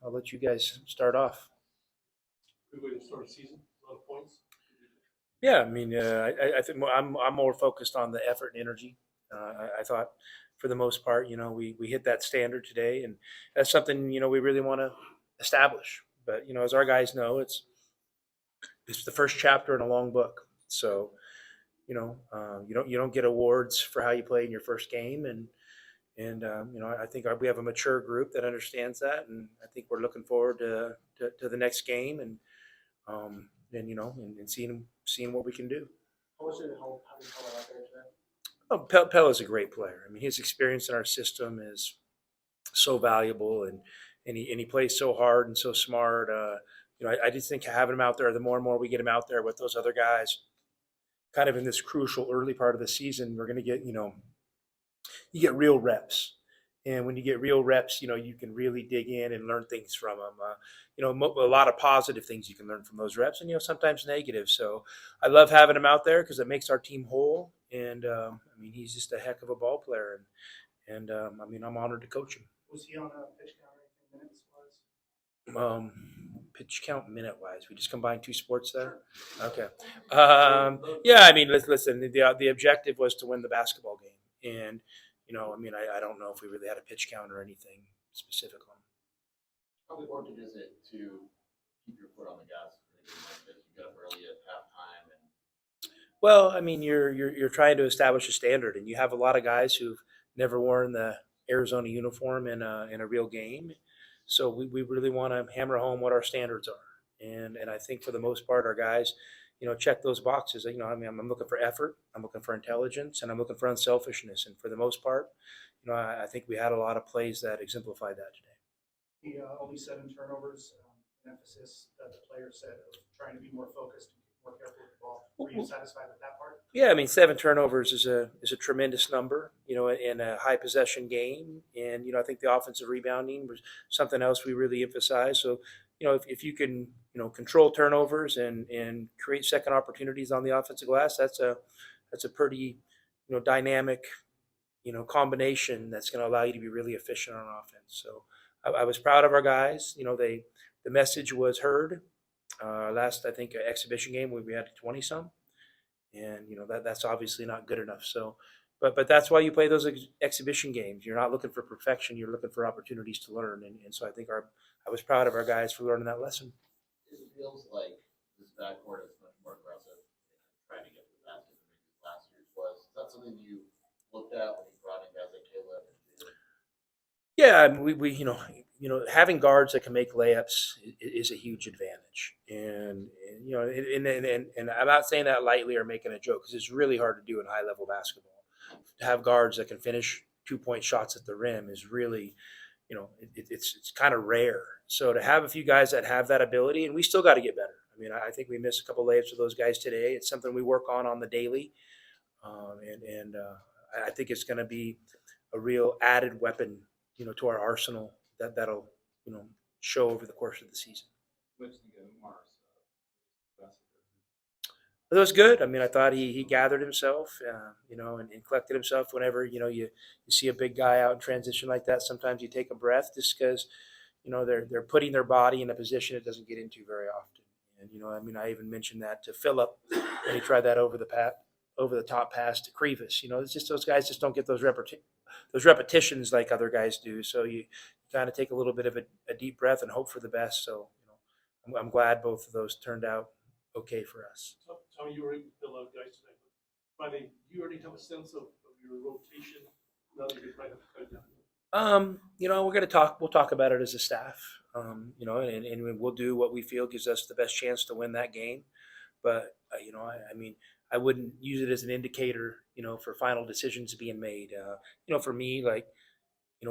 I'll let you guys start off. Good way to start a season. A lot of points. Yeah, I mean, I think I'm more focused on the effort and energy. I thought, for the most part, we hit that standard today, and that's something we really want to establish. But as our guys know, it's the first chapter in a long book. So you don't get awards for how you play in your first game, and I think we have a mature group that understands that, and I think we're looking forward to the next game, and seeing what we can do. How was it? How did you call out there today? Oh, Pell is a great player. I mean, his experience in our system is so valuable, and he plays so hard and so smart. I just think having him out there, the more and more we get him out there with those other guys, kind of in this crucial early part of the season, we're going to get you get real reps. And when you get real reps, you can really dig in and learn things from them. A lot of positive things you can learn from those reps, and sometimes negative. So I love having him out there because it makes our team whole. And I mean, he's just a heck of a ball player, and I mean, I'm honored to coach him. Was he on a pitch count or anything minutes wise? Pitch count minute wise, we just combined two sports there. Okay. Yeah, I mean, listen. The objective was to win the basketball game, and I mean, I don't know if we really had a pitch count or anything specific on. How important is it to keep your foot on the gas? You got up early at halftime, and Well, I mean, you're trying to establish a standard, and you have a lot of guys who've never worn the Arizona uniform in a real game. So we really want to hammer home what our standards are, and I think for the most part, our guys, check those boxes. I mean, I'm looking for effort, I'm looking for intelligence, and I'm looking for unselfishness. And for the most part, I think we had a lot of plays that exemplified that today. The only 7 turnovers, an emphasis that the player said of trying to be more focused and more careful with the ball. Were you satisfied with that part? Yeah, I mean, 7 turnovers is a tremendous number, in a high possession game, and I think the offensive rebounding was something else we really emphasized. So, if you can control turnovers and create second opportunities on the offensive glass, that's a pretty dynamic combination that's going to allow you to be really efficient on offense. So, I was proud of our guys. The message was heard. Last, I think, exhibition game we had 20 some, and that's obviously not good enough. So, but that's why you play those exhibition games. You're not looking for perfection. You're looking for opportunities to learn, and so I think I was proud of our guys for learning that lesson. it feels like this backcourt is much more aggressive in trying to get to the basket than maybe last year's was. Is that something you looked at when you brought in guys like Caleb and Jalen? Yeah, I mean, we having guards that can make layups is a huge advantage, and I'm not saying that lightly or making a joke, because it's really hard to do in high level basketball. To have guards that can finish 2 point shots at the rim is really, it's kind of rare. So to have a few guys that have that ability, and we still got to get better. I mean, I think we missed a couple layups with those guys today. It's something we work on the daily, and I think it's going to be a real added weapon, to our arsenal that'll show over the course of the season. What do you think of Mars? But it was good. I mean, I thought he gathered himself, and collected himself. Whenever you see a big guy out in transition like that, sometimes you take a breath, just because they're putting their body in a position it doesn't get into very often. And I mean, I even mentioned that to Philip when he tried that over the top pass to Krivas. It's just those guys just don't get those repetitions like other guys do. So you kind of take a little bit of a deep breath and hope for the best. So I'm glad both of those turned out okay for us. So, Tommy, you already fill out guys tonight, but do you already have a sense of your rotation now that you're trying to cut it down? We'll talk about it as a staff. And we'll do what we feel gives us the best chance to win that game. But I mean, I wouldn't use it as an indicator, for final decisions being made. For me,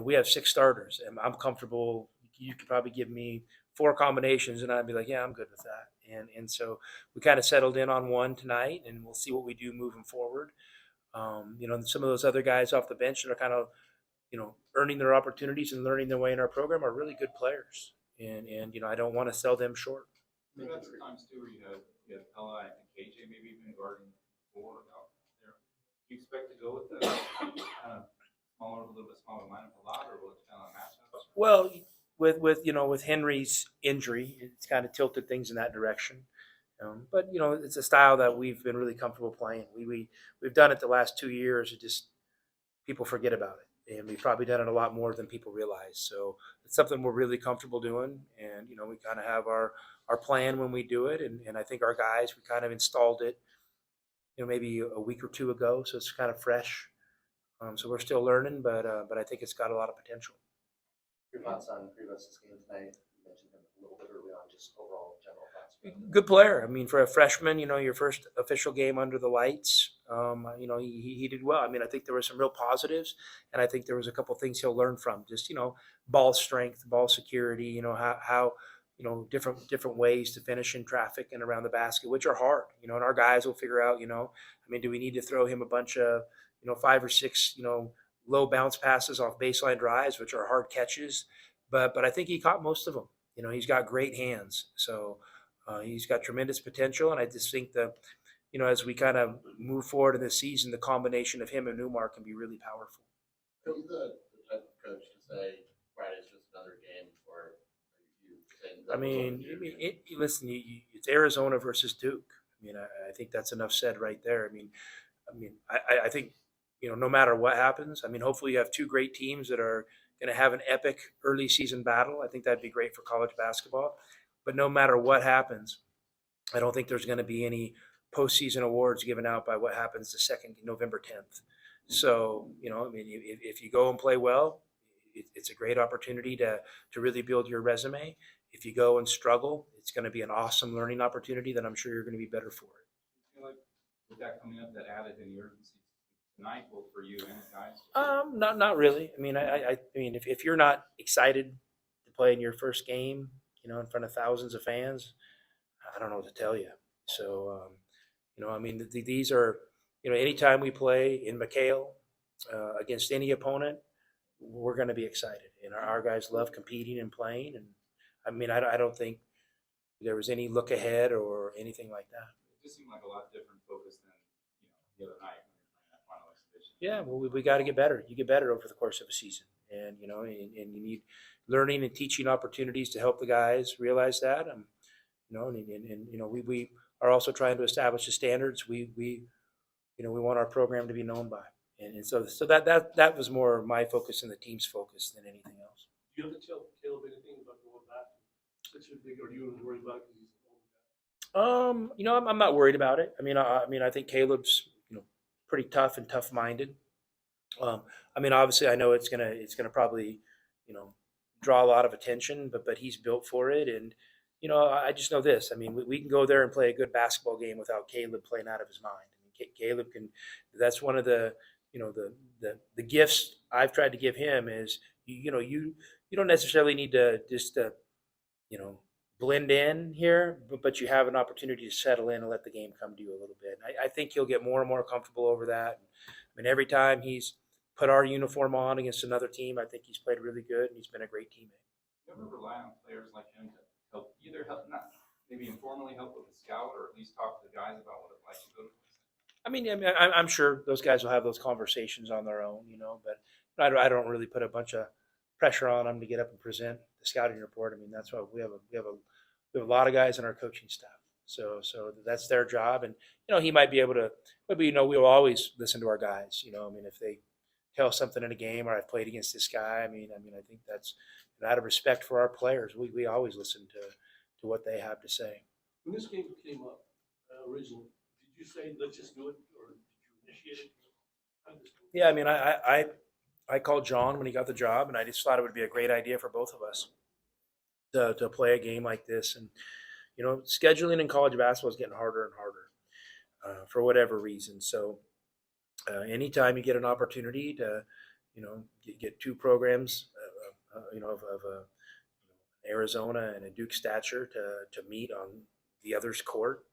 we have 6 starters, and I'm comfortable. You could probably give me 4 combinations, and I'd be like, yeah, I'm good with that. And so we kind of settled in on one tonight, and we'll see what we do moving forward. Some of those other guys off the bench that are kind of, earning their opportunities and learning their way in our program are really good players, and I don't want to sell them short. There have times too where you have Ella and KJ maybe even guarding 4 out there. Do you expect to go with the kind of a little bit smaller lineup a lot, or will it kind of match up? Well, with Henry's injury, it's kind of tilted things in that direction. But it's a style that we've been really comfortable playing. We've done it the last 2 years. It just people forget about it, and we've probably done it a lot more than people realize. So it's something we're really comfortable doing, and we kind of have our plan when we do it, and I think our guys, we kind of installed it, maybe a week or two ago, so it's kind of fresh. So we're still learning, but I think it's got a lot of potential. Your thoughts on Rivas' game tonight? You mentioned him a little bit early on, just overall general thoughts. Good player. I mean, for a freshman, your first official game under the lights, he did well. I mean, I think there were some real positives, and I think there was a couple things he'll learn from. Just ball strength, ball security. How different ways to finish in traffic and around the basket, which are hard. And our guys will figure out. I mean, do we need to throw him a bunch of 5 or 6 low bounce passes off baseline drives, which are hard catches, but I think he caught most of them. He's got great hands, so he's got tremendous potential, and I just think that as we kind of move forward in this season, the combination of him and Newmark can be really powerful. Are you the type of coach to say Friday's just another game, or are you saying? I mean, listen, it's Arizona versus Duke. I mean, I think that's enough said right there. I think no matter what happens, I mean, hopefully you have 2 great teams that are going to have an epic early season battle. I think that'd be great for college basketball. But no matter what happens, I don't think there's going to be any postseason awards given out by what happens the second November 10th. So, I mean, if you go and play well, it's a great opportunity to really build your resume. If you go and struggle, it's going to be an awesome learning opportunity that I'm sure you're going to be better for it. I feel like with that coming up, that added any urgency tonight, both for you and the guys? Not really. I mean, I mean, if you're not excited to play in your first game, in front of thousands of fans, I don't know what to tell you. So, I mean, these are, anytime we play in McHale against any opponent, we're going to be excited. And our guys love competing and playing. And I mean, I don't think there was any look ahead or anything like that. It just seemed like a lot different focus than the other night when you're playing that final exhibition. Yeah, well, we got to get better. You get better over the course of a season, and and you need learning and teaching opportunities to help the guys realize that. And we are also trying to establish the standards we want our program to be known by, and so that was more my focus and the team's focus than anything else. Do you have to tell Caleb anything about going back? Such a big, or are you worried about it because he's an old guy? I'm not worried about it. I think Caleb's pretty tough and tough-minded. I mean, obviously, I know it's gonna probably draw a lot of attention, but he's built for it, and I just know this. I mean, we can go there and play a good basketball game without Caleb playing out of his mind. I mean, Caleb can. That's one of the the gifts I've tried to give him is you don't necessarily need to just blend in here, but you have an opportunity to settle in and let the game come to you a little bit. I think he'll get more and more comfortable over that. I mean, every time he's put our uniform on against another team, I think he's played really good, and he's been a great teammate. You ever rely on players like him to help not maybe informally help with the scout, or at least talk to the guys about what it's like to go to? I'm sure those guys will have those conversations on their own, but I don't really put a bunch of pressure on them to get up and present the scouting report. I mean, that's why we have a lot of guys in our coaching staff. So that's their job, and he might be able to. Maybe we'll always listen to our guys. I mean, if they tell something in a game, or I've played against this guy. I mean, I think that's out of respect for our players. We always listen to what they have to say. When this game came up originally, did you say let's just do it, or did you initiate it? How did this go? Yeah, I mean, I called John when he got the job, and I just thought it would be a great idea for both of us to play a game like this. And scheduling in college basketball is getting harder and harder for whatever reason. So anytime you get an opportunity to get 2 programs of Arizona and a Duke stature to meet on the other's court,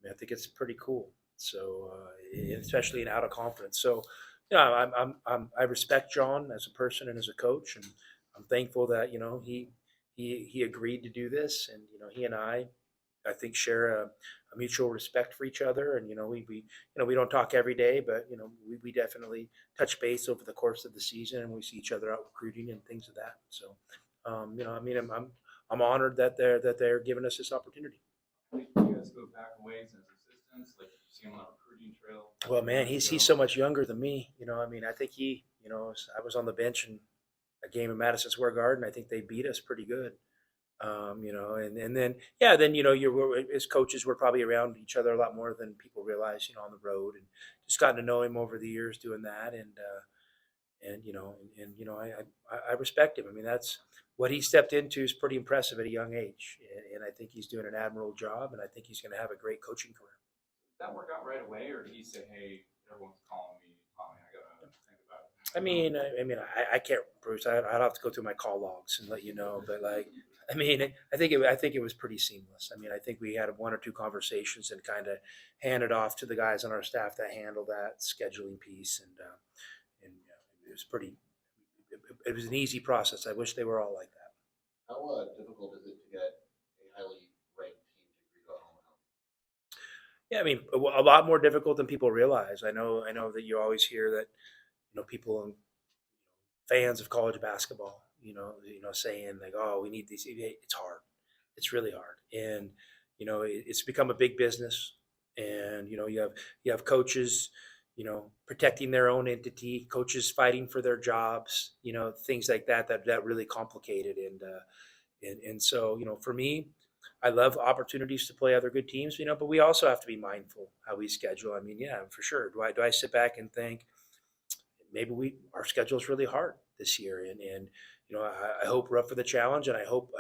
I think it's pretty cool. So especially in out of conference. So I respect John as a person and as a coach, and I'm thankful that he agreed to do this, and he and I think share a mutual respect for each other, and we don't talk every day, but we definitely touch base over the course of the season, and we see each other out recruiting and things of that. So You know, I mean, I'm honored that they're giving us this opportunity. Like, you guys go back a ways as assistants, like you see him on a recruiting trail. Well, man, he's so much younger than me. You know, I mean, I think I was on the bench in a game in Madison Square Garden. I think they beat us pretty good. You know, and then yeah, then you as coaches we're probably around each other a lot more than people realize. You know, on the road and just gotten to know him over the years doing that, and I respect him. I mean, that's what he stepped into is pretty impressive at a young age, and I think he's doing an admirable job, and I think he's going to have a great coaching career. Did that work out right away, or did he say, "Hey, everyone's calling me, Tommy, I gotta think about it"? I can't, Bruce. I'd have to go through my call logs and let you know. But like, I mean, I think it was pretty seamless. I mean, I think we had one or two conversations and kind of handed off to the guys on our staff that handled that scheduling piece, and it was pretty. It was an easy process. I wish they were all like that. How difficult is it to get a highly ranked team to agree to a home and home? Yeah, I mean, a lot more difficult than people realize. I know that you always hear that, people and fans of college basketball, saying like, "Oh, we need these." It's hard. It's really hard, and it's become a big business. And you have coaches, protecting their own entity, coaches fighting for their jobs, things like that really complicated. And so for me, I love opportunities to play other good teams, but we also have to be mindful how we schedule. I mean, yeah, for sure. Do I sit back and think maybe our schedule is really hard this year, and I hope we're up for the challenge, and I hope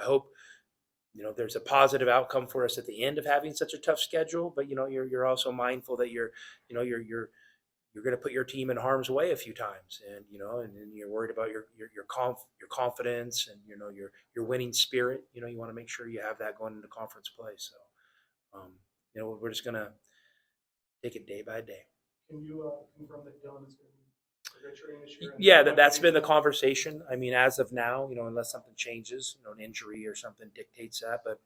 there's a positive outcome for us at the end of having such a tough schedule. But you're also mindful that you're going to put your team in harm's way a few times, and and you're worried about your confidence and your winning spirit. You want to make sure you have that going into conference play. So we're just going to take it day by day. Can you confirm that Dylan is going to be redshirting this year? Yeah, that's been the conversation. I mean, as of now, unless something changes, an injury or something dictates that. But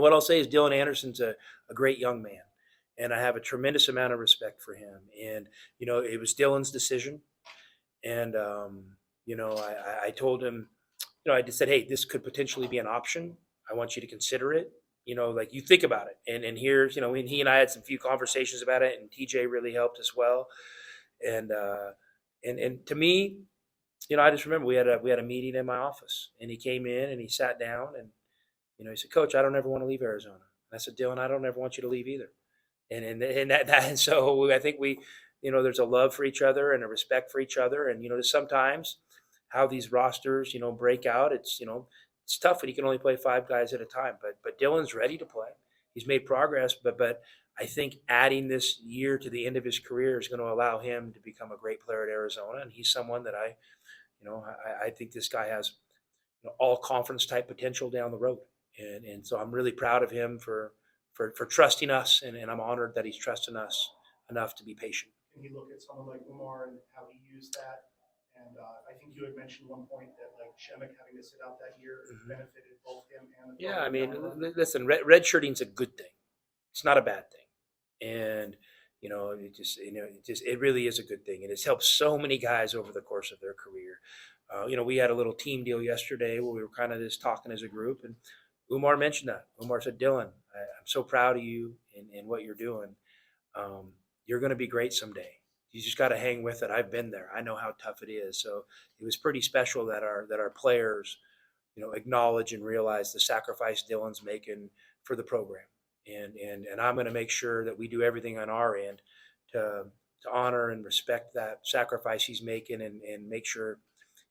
what I'll say is Dylan Anderson's a great young man, and I have a tremendous amount of respect for him. And it was Dylan's decision, and I told him, I just said, hey, this could potentially be an option. I want you to consider it. Like you think about it. And here's, when he and I had some few conversations about it, and TJ really helped as well. And to me, I just remember we had a meeting in my office, and he came in and he sat down, and he said, Coach, I don't ever want to leave Arizona. And I said, Dylan, I don't ever want you to leave either. And so I think we, there's a love for each other and a respect for each other. And sometimes how these rosters, break out, it's tough when you can only play 5 guys at a time. But Dylan's ready to play. He's made progress, but I think adding this year to the end of his career is going to allow him to become a great player at Arizona. And he's someone that I think this guy has all conference type potential down the road. And so I'm really proud of him for trusting us. And I'm honored that he's trusting us enough to be patient. Can you look at someone like Umar and how he used that? And I think you had mentioned one point that like Shemek having to sit out that year benefited both him and the Yeah, I mean, down the road. listen, redshirting's a good thing. It's not a bad thing. And it really is a good thing, and it's helped so many guys over the course of their career. We had a little team deal yesterday where we were kind of just talking as a group, and Umar mentioned that. Umar said, Dylan, I'm so proud of you and what you're doing. You're going to be great someday. You just got to hang with it. I've been there. I know how tough it is. So it was pretty special that our players, acknowledge and realize the sacrifice Dylan's making for the program. And I'm going to make sure that we do everything on our end to honor and respect that sacrifice he's making and make sure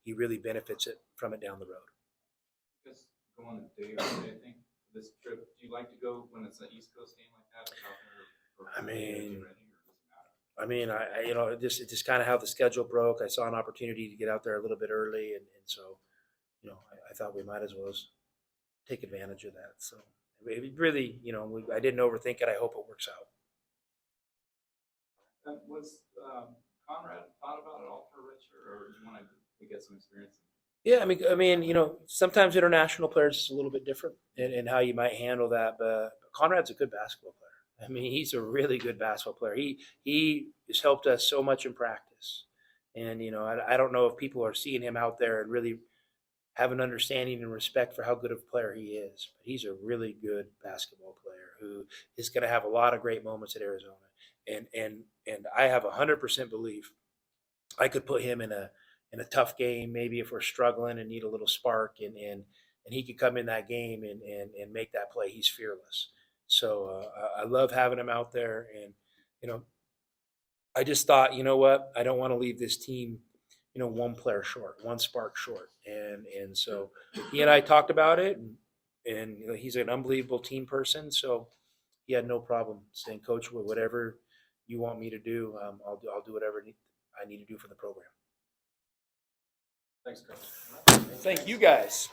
he really benefits from it down the road. Just go on a day or day, I think, this trip. Do you like to go when it's an East Coast game like that? I mean, it's just kind of how the schedule broke. I saw an opportunity to get out there a little bit early, and so, I thought we might as well take advantage of that. So it really, I didn't overthink it. I hope it works out. Was Conrad thought about it all for Richard, or you want to get some experience? Yeah, I mean, sometimes international players is a little bit different in how you might handle that. But Conrad's a good basketball player. I mean, he's a really good basketball player. He has helped us so much in practice. And, I don't know if people are seeing him out there and really have an understanding and respect for how good of a player he is. But he's a really good basketball player who is going to have a lot of great moments at Arizona. And I have 100% belief I could put him in a tough game, maybe if we're struggling and need a little spark, and he could come in that game and make that play. He's fearless. So I love having him out there, and I just thought, you know what, I don't want to leave this team, one player short, one spark short, and so he and I talked about it, and he's an unbelievable team person, so he had no problem saying, Coach, whatever you want me to do, I'll do whatever I need to do for the program. Thanks, Coach. Thank you guys.